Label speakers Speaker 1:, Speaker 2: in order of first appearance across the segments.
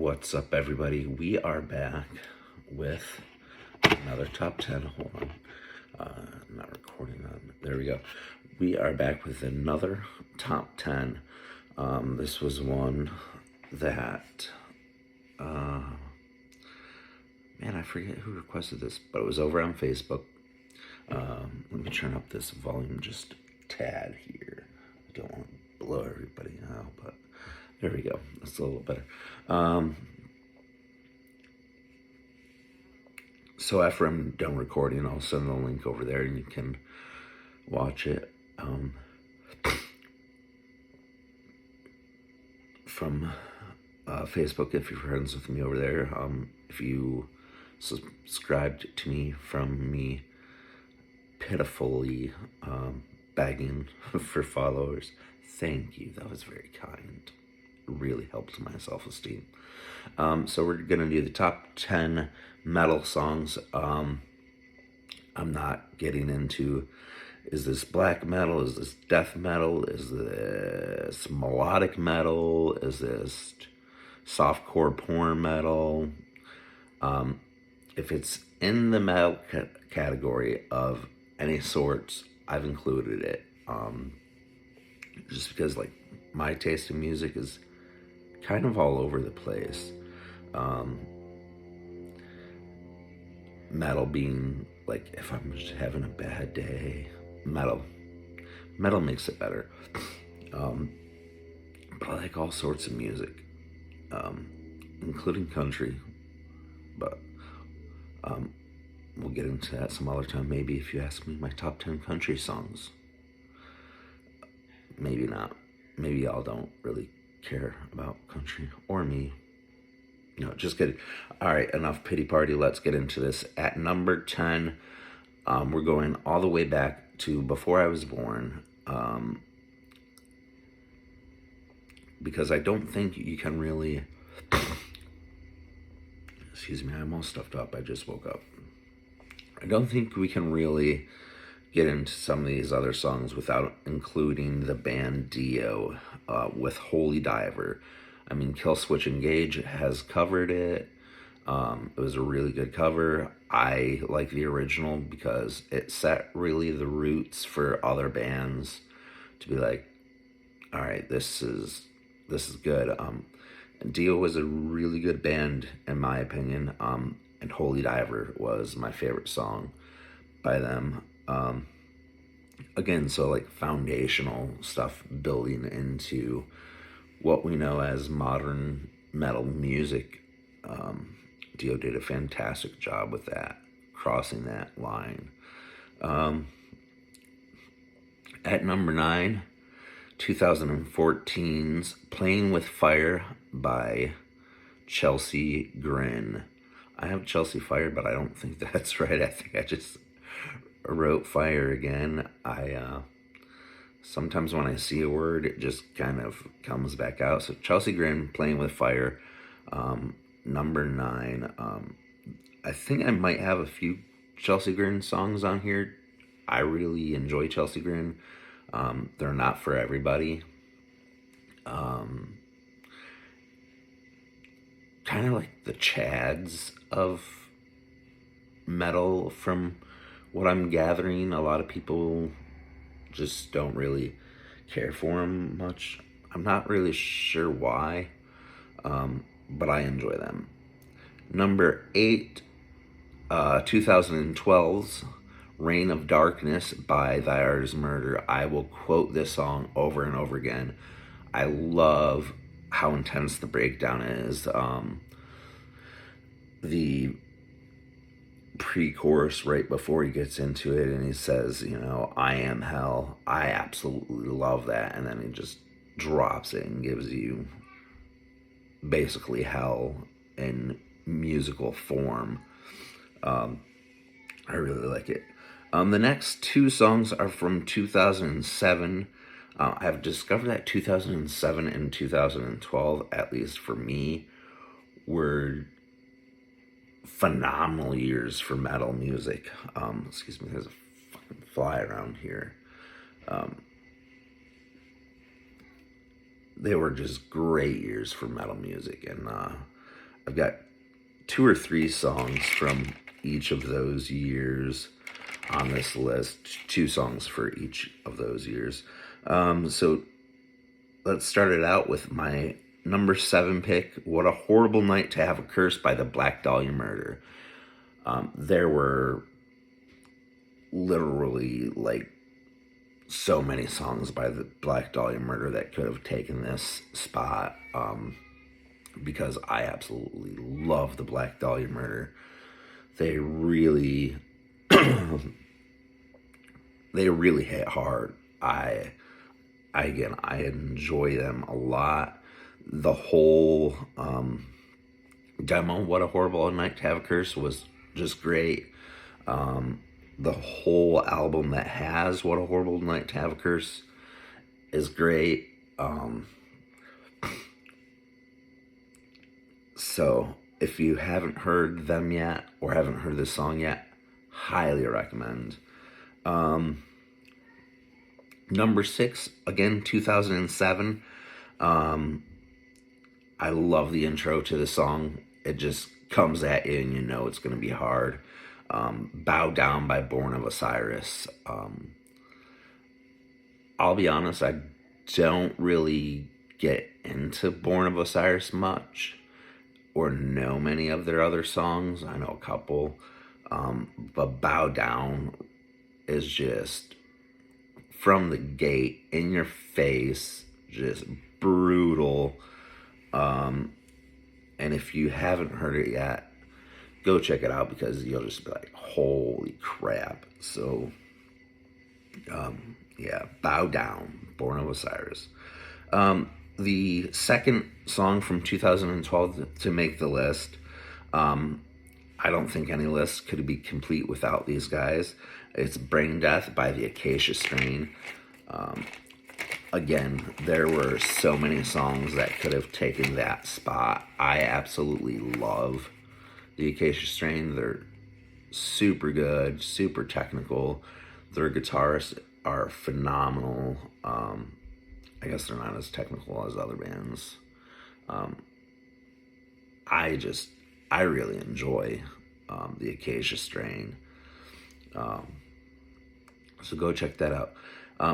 Speaker 1: What's up, everybody? We are back with another top 10. Hold on. I'm not recording on. There we go. We are back with another top 10. This was one that, man, I forget who requested this, but it was over on Facebook. Let me turn up this volume just a tad here. I don't want to blow everybody out, but there we go. That's a little better. So after I'm done recording, I'll send the link over there and you can watch it from Facebook if you're friends with me over there. If you subscribed to me from me pitifully begging for followers, thank you. That was very kind. It really helped my self-esteem. So we're gonna do the top 10 metal songs. I'm not getting into, is this black metal, is this death metal, is this melodic metal, is this softcore porn metal. If it's in the metal category of any sorts, I've included it. Just because, like, my taste in music is kind of all over the place. Metal being, like, if I'm just having a bad day, metal makes it better. But I like all sorts of music, including country, but we'll get into that some other time. Maybe if you ask me my top 10 country songs. Maybe not. Maybe y'all don't really care about country or me. No, just kidding. All right, enough pity party. Let's get into this. At number 10, we're going all the way back to before I was born, because I don't think you can really, excuse me, I'm all stuffed up. I just woke up. I don't think we can really get into some of these other songs without including the band Dio with Holy Diver. I mean, Killswitch Engage has covered it. It was a really good cover. I like the original because it set really the roots for other bands to be like, all right, this is good. Dio was a really good band in my opinion. And Holy Diver was my favorite song by them. Again, so like foundational stuff building into what we know as modern metal music. Dio did a fantastic job with that, crossing that line. At number 9, 2014's Playing with Fire by Chelsea Grin. I have Chelsea Fire, but I don't think that's right. I think I just wrote fire again. Sometimes when I see a word, it just kind of comes back out. So Chelsea Grin, Playing with Fire, number 9. I think I might have a few Chelsea Grin songs on here. I really enjoy Chelsea Grin. They're not for everybody. Kind of like the Chads of metal from what I'm gathering. A lot of people just don't really care for them much. I'm not really sure why, but I enjoy them. Number 8, 2012's Reign of Darkness by Thy Art Is Murder. I will quote this song over and over again. I love how intense the breakdown is. The pre-chorus right before he gets into it, and he says, you know, I am hell. I absolutely love that. And then he just drops it and gives you basically hell in musical form. I really like it. The next 2 songs are from 2007. I've discovered that 2007 and 2012, at least for me, were phenomenal years for metal music. Excuse me, there's a fucking fly around here. They were just great years for metal music, and I've got 2 or 3 songs from each of those years on this list. 2 songs for each of those years. So let's start it out with my number 7 pick, What a Horrible Night to Have a Curse by the Black Dahlia Murder. There were literally like so many songs by the Black Dahlia Murder that could have taken this spot, because I absolutely love the Black Dahlia Murder. They really they really hit hard. I enjoy them a lot. The whole demo, What a Horrible Night to Have a Curse, was just great. The whole album that has What a Horrible Night to Have a Curse is great. So if you haven't heard them yet or haven't heard this song yet, highly recommend. Number 6, again, 2007. I love the intro to the song. It just comes at you and you know it's going to be hard. Bow Down by Born of Osiris. I'll be honest, I don't really get into Born of Osiris much or know many of their other songs. I know a couple. But Bow Down is just, from the gate, in your face, just brutal. And if you haven't heard it yet, go check it out because you'll just be like, holy crap. So, yeah, Bow Down, Born of Osiris. The second song from 2012 to make the list, I don't think any list could be complete without these guys. It's Brain Death by the Acacia Strain. Again, there were so many songs that could have taken that spot. I absolutely love the Acacia Strain. They're super good, super technical. Their guitarists are phenomenal. I guess they're not as technical as other bands. I really enjoy the Acacia Strain. So go check that out.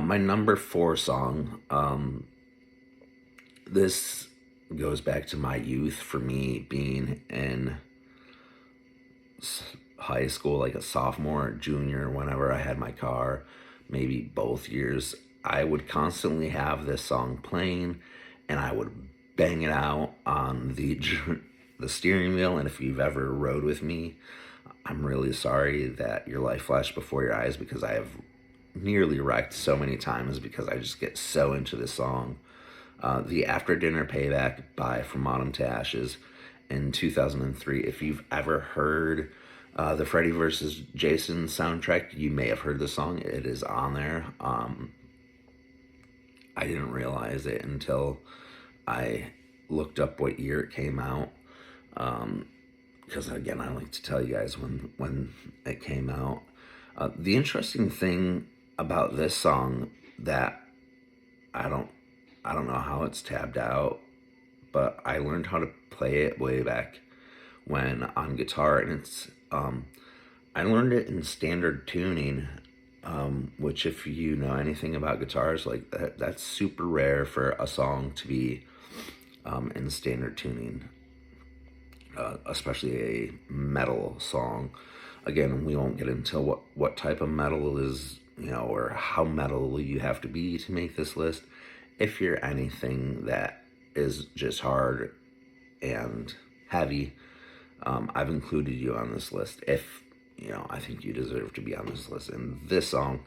Speaker 1: My number 4 song, this goes back to my youth for me being in high school, like a sophomore or junior, whenever I had my car, maybe both years. I would constantly have this song playing and I would bang it out on the steering wheel. And if you've ever rode with me, I'm really sorry that your life flashed before your eyes, because I have nearly wrecked so many times because I just get so into this song. The After Dinner Payback by From Autumn to Ashes in 2003. If you've ever heard the Freddy vs. Jason soundtrack, you may have heard the song. It is on there. I didn't realize it until I looked up what year it came out. Because again, I like to tell you guys when it came out. The interesting thing about this song that I don't know how it's tabbed out, but I learned how to play it way back when on guitar, and it's I learned it in standard tuning, which, if you know anything about guitars, like that's super rare for a song to be in standard tuning, especially a metal song. Again, we won't get into what type of metal is, or how metal you have to be to make this list. If you're anything that is just hard and heavy, I've included you on this list. If, I think you deserve to be on this list. And this song,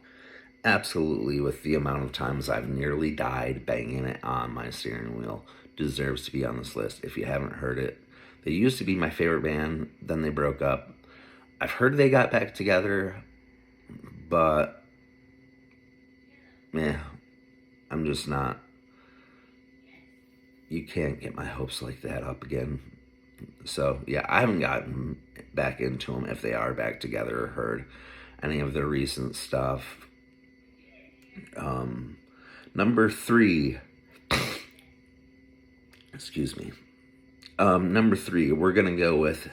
Speaker 1: absolutely, with the amount of times I've nearly died banging it on my steering wheel, deserves to be on this list. If you haven't heard it, they used to be my favorite band, then they broke up. I've heard they got back together, but I'm just not. You can't get my hopes like that up again. So yeah, I haven't gotten back into them if they are back together or heard any of their recent stuff. Number 3, excuse me. Number three, we're gonna go with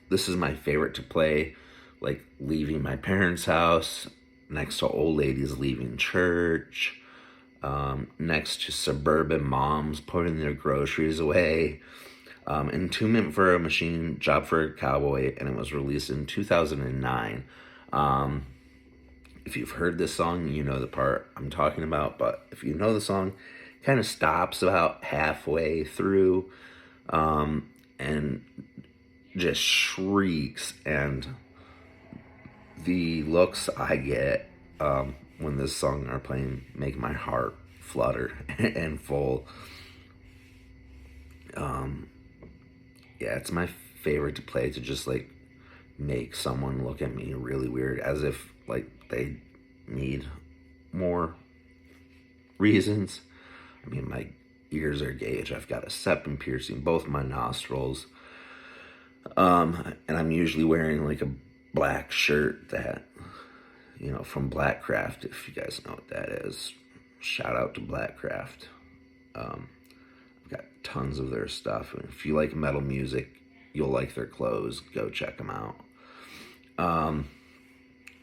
Speaker 1: this is my favorite to play, like leaving my parents' house, next to old ladies leaving church, next to suburban moms putting their groceries away. Entombment for a Machine, Job for a Cowboy, and it was released in 2009. If you've heard this song, you know the part I'm talking about, but if you know the song, it kind of stops about halfway through and just shrieks. And the looks I get when this song are playing make my heart flutter and full. Yeah, it's my favorite to play, to just like make someone look at me really weird, as if like they need more reasons. I mean, my ears are gauged. I've got a septum piercing, both my nostrils. And I'm usually wearing like a black shirt that, from Blackcraft, if you guys know what that is. Shout out to Blackcraft. I've got tons of their stuff. And if you like metal music, you'll like their clothes. Go check them out.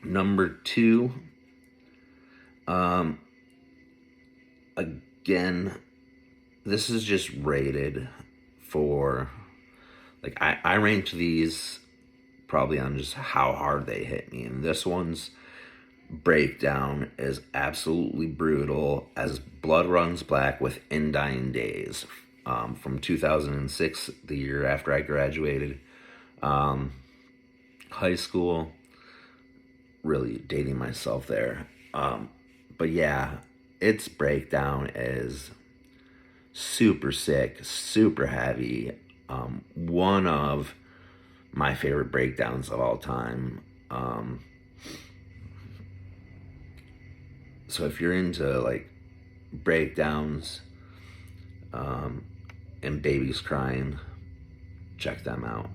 Speaker 1: Number two, again, this is just rated for, like, I ranked these probably on just how hard they hit me. And this one's breakdown is absolutely brutal as Blood Runs Black with In Dying Days, from 2006, the year after I graduated high school. Really dating myself there. But yeah, its breakdown is super sick, super heavy. One of my favorite breakdowns of all time. So if you're into like breakdowns and babies crying, check them out.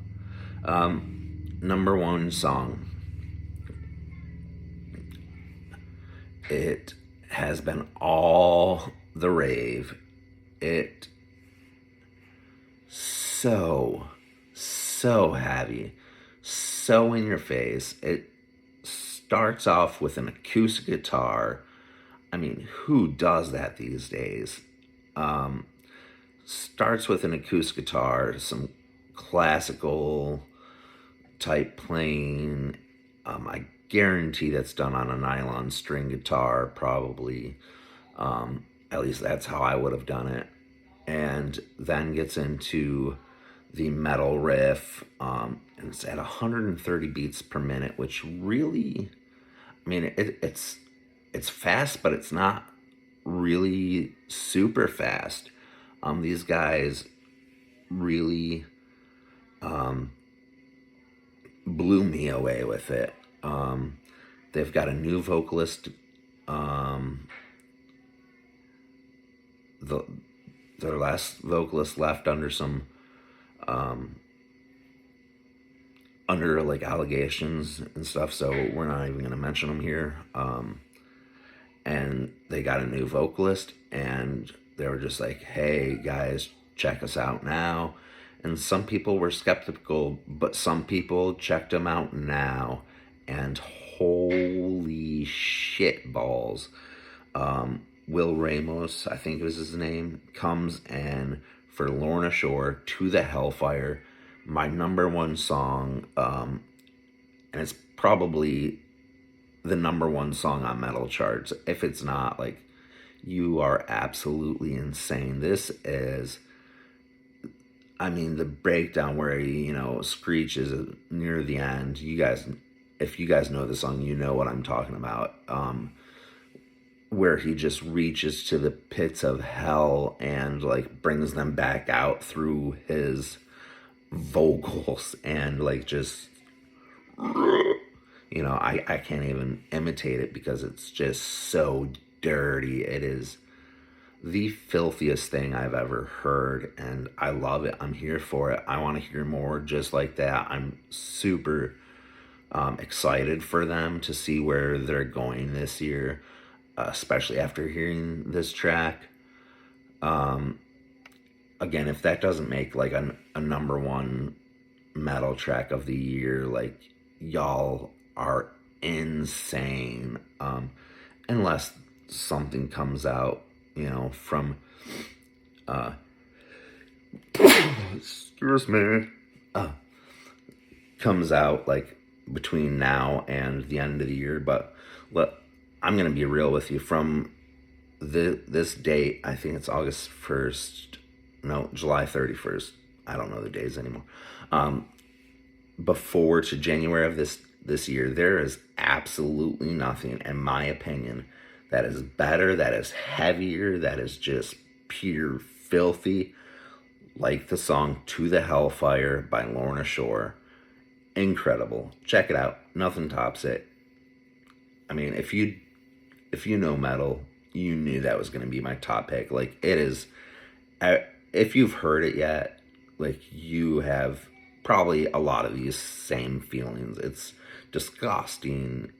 Speaker 1: Number one song. It has been all the rave. It so heavy, so in your face. It starts off with an acoustic guitar. I mean, who does that these days? Starts with an acoustic guitar, some classical type playing. I guarantee that's done on a nylon string guitar, probably. At least that's how I would have done it. And then gets into the metal riff, and it's at 130 beats per minute, which really, I mean, it's fast, but it's not really super fast. These guys really blew me away with it. They've got a new vocalist. Their last vocalist left under some under like allegations and stuff, so we're not even gonna mention them here. And they got a new vocalist, and they were just like, hey guys, check us out now. And some people were skeptical, but some people checked them out now, and holy shit balls. Will Ramos, I think was his name, comes and for Lorna Shore, To the Hellfire, my number one song, and it's probably the number one song on metal charts. If it's not, like, you are absolutely insane. This is, I mean, the breakdown where he, Screech is near the end. You guys, if you guys know the song, you know what I'm talking about. Where he just reaches to the pits of hell and like brings them back out through his vocals, and like just, I can't even imitate it because it's just so dirty. It is the filthiest thing I've ever heard, and I love it. I'm here for it. I want to hear more just like that. I'm super excited for them to see where they're going this year, especially after hearing this track. again, if that doesn't make like a number one metal track of the year, like, y'all are insane. Unless something comes out, from excuse me, comes out like between now and the end of the year. But I'm gonna be real with you. From this date, I think it's August 1st, no, July 31st. I don't know the days anymore. Before to January of this year, there is absolutely nothing, in my opinion, that is better, that is heavier, that is just pure filthy, like the song "To the Hellfire" by Lorna Shore. Incredible. Check it out. Nothing tops it. I mean, if you know metal, you knew that was going to be my top pick. Like, it is. If you've heard it yet, like, you have probably a lot of these same feelings. It's disgusting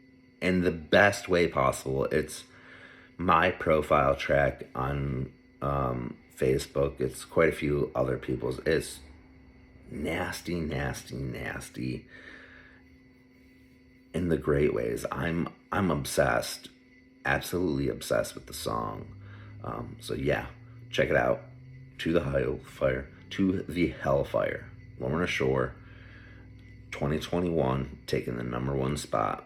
Speaker 1: in the best way possible. It's my profile track on Facebook. It's quite a few other people's. It's nasty, nasty, nasty in the great ways. I'm obsessed, absolutely obsessed with the song. So yeah, check it out. To the Hellfire, Lorna Shore, 2021, taking the number one spot.